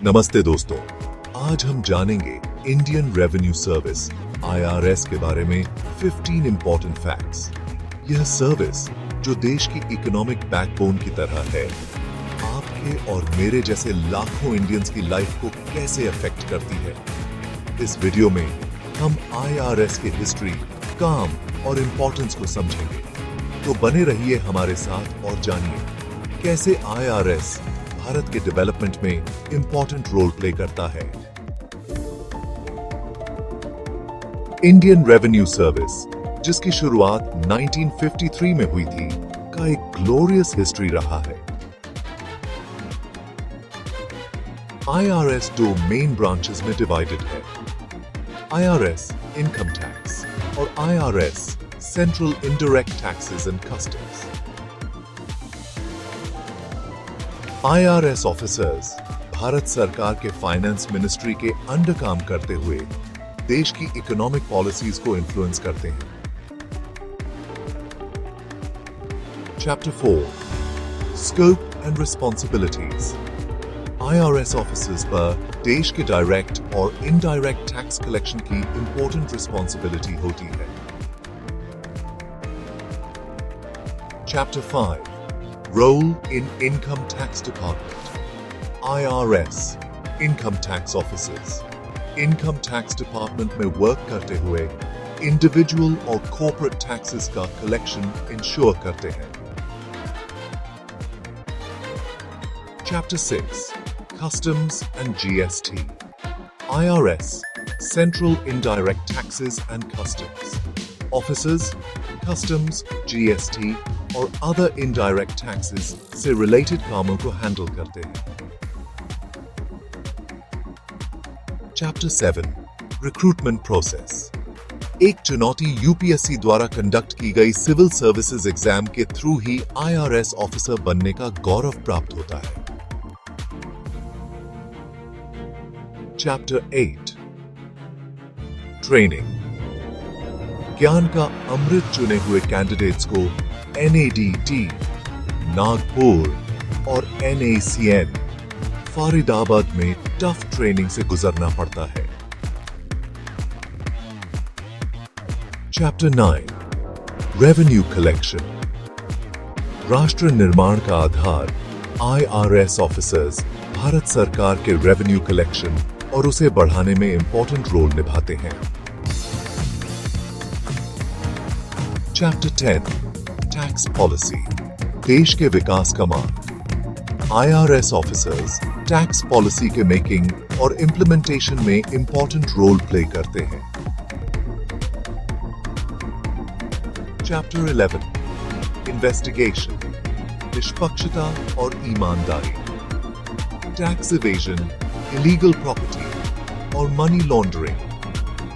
नमस्ते दोस्तों, आज हम जानेंगे इंडियन रेवेन्यू सर्विस IRS के बारे में 15 इंपॉर्टेंट फैक्ट्स। यह सर्विस जो देश की इकोनॉमिक बैकबोन की तरह है, आपके और मेरे जैसे लाखों इंडियंस की लाइफ को कैसे अफेक्ट करती है। इस वीडियो में हम IRS की हिस्ट्री, काम और इंपॉर्टेंस को समझेंगे। तो बने रहिए हमारे साथ और जानिए कैसे IRS भारत के डेवलपमेंट में इंपॉर्टेंट रोल प्ले करता है। इंडियन रेवेन्यू सर्विस, जिसकी शुरुआत 1953 में हुई थी, का एक ग्लोरियस हिस्ट्री रहा है। IRS दो मेन ब्रांचेस में डिवाइडेड है, IRS इनकम टैक्स और IRS central indirect taxes and customs. IRS officers Bharat सरकार के फाइनेंस मिनिस्ट्री के अंडर काम करते हुए देश की इकोनॉमिक पॉलिसीज को इन्फ्लुएंस करते हैं। Chapter 4, scope and responsibilities. IRS officers पर देश के डायरेक्ट और इनडायरेक्ट टैक्स कलेक्शन की इंपॉर्टेंट रिस्पॉन्सिबिलिटी होती है। Chapter 5, Role in Income Tax Department. IRS Income Tax Officers Income Tax Department में वर्क करते हुए इंडिविजुअल और कॉर्पोरेट टैक्सेस का कलेक्शन इंश्योर करते हैं। Chapter 6, Customs and GST. IRS Central Indirect Taxes and Customs Officers Customs, GST और other indirect taxes से related कामों को हैंडल करते हैं। Chapter 7, recruitment process. एक चुनौती UPSC द्वारा कंडक्ट की गई सिविल सर्विसेज एग्जाम के थ्रू ही IRS ऑफिसर बनने का गौरव प्राप्त होता है। Chapter 8, training. ज्ञान का अमृत चुने हुए कैंडिडेट्स को NADT, नागपुर और NACN, फरीदाबाद में टफ ट्रेनिंग से गुजरना पड़ता है। Chapter 9, revenue collection. राष्ट्र निर्माण का आधार IRS ऑफिसर्स भारत सरकार के रेवेन्यू कलेक्शन और उसे बढ़ाने में इंपॉर्टेंट रोल निभाते हैं। Chapter 10, tax policy. देश के विकास का मार्ग। IRS ऑफिसर्स टैक्स पॉलिसी के मेकिंग और इंप्लीमेंटेशन में इंपॉर्टेंट रोल प्ले करते हैं। Chapter 11, investigation. निष्पक्षता और ईमानदारी। टैक्स इवेजन, इलीगल प्रॉपर्टी और मनी लॉन्ड्रिंग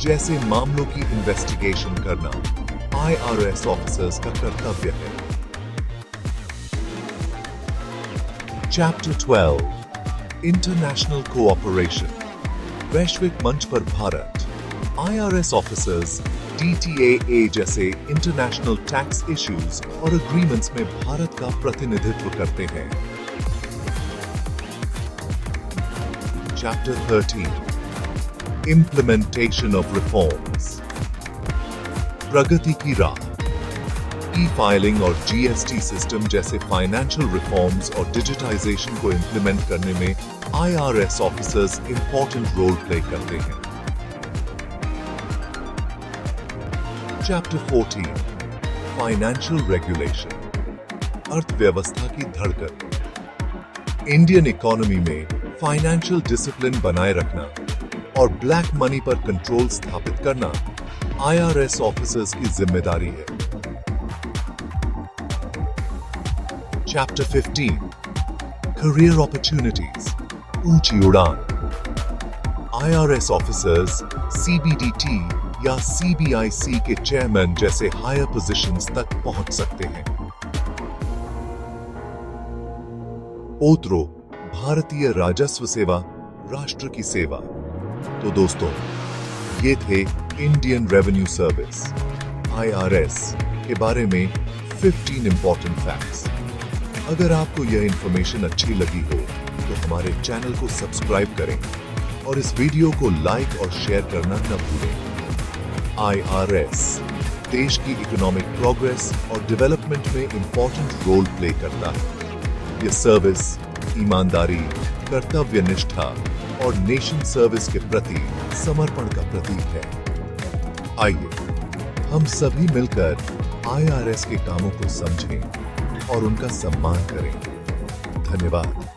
जैसे मामलों की इन्वेस्टिगेशन करना IRS ऑफिसर्स का कर्तव्य है। Chapter 12, international cooperation. वैश्विक मंच पर भारत। IRS ऑफिसर्स DTAA जैसे इंटरनेशनल टैक्स इश्यूज और एग्रीमेंट्स में भारत का प्रतिनिधित्व करते हैं। Chapter 13, implementation of reforms. प्रगति की राह। ई-फाइलिंग और GST सिस्टम जैसे फाइनेंशियल रिफॉर्म्स और डिजिटाइजेशन को इंप्लीमेंट करने में IRS officers important role play करते हैं। Chapter 14, financial regulation. अर्थव्यवस्था की धड़कन। इंडियन इकोनॉमी में फाइनेंशियल डिसिप्लिन बनाए रखना और ब्लैक मनी पर कंट्रोल स्थापित करना IRS ऑफिसर्स की जिम्मेदारी है। Chapter 15, career opportunities. ऊंची उड़ान। IRS ऑफिसर्स CBDT या CBIC के चेयरमैन जैसे हायर पोजीशंस तक पहुंच सकते हैं। ओत्रो, भारतीय राजस्व सेवा, राष्ट्र की सेवा। तो दोस्तों, ये थे इंडियन रेवेन्यू सर्विस IRS के बारे में 15 इंपॉर्टेंट फैक्ट्स। अगर आपको यह इंफॉर्मेशन अच्छी लगी हो तो हमारे चैनल को सब्सक्राइब करें और इस वीडियो को लाइक और शेयर करना न भूलें। IRS देश की इकोनॉमिक प्रोग्रेस और डेवलपमेंट में इंपॉर्टेंट रोल प्ले करता है। ये सर्विस ईमानदारी, कर्तव्यनिष्ठा और नेशन सर्विस के प्रति समर्पण का प्रतीक है। आइए हम सभी मिलकर IRS के कामों को समझें और उनका सम्मान करें। धन्यवाद।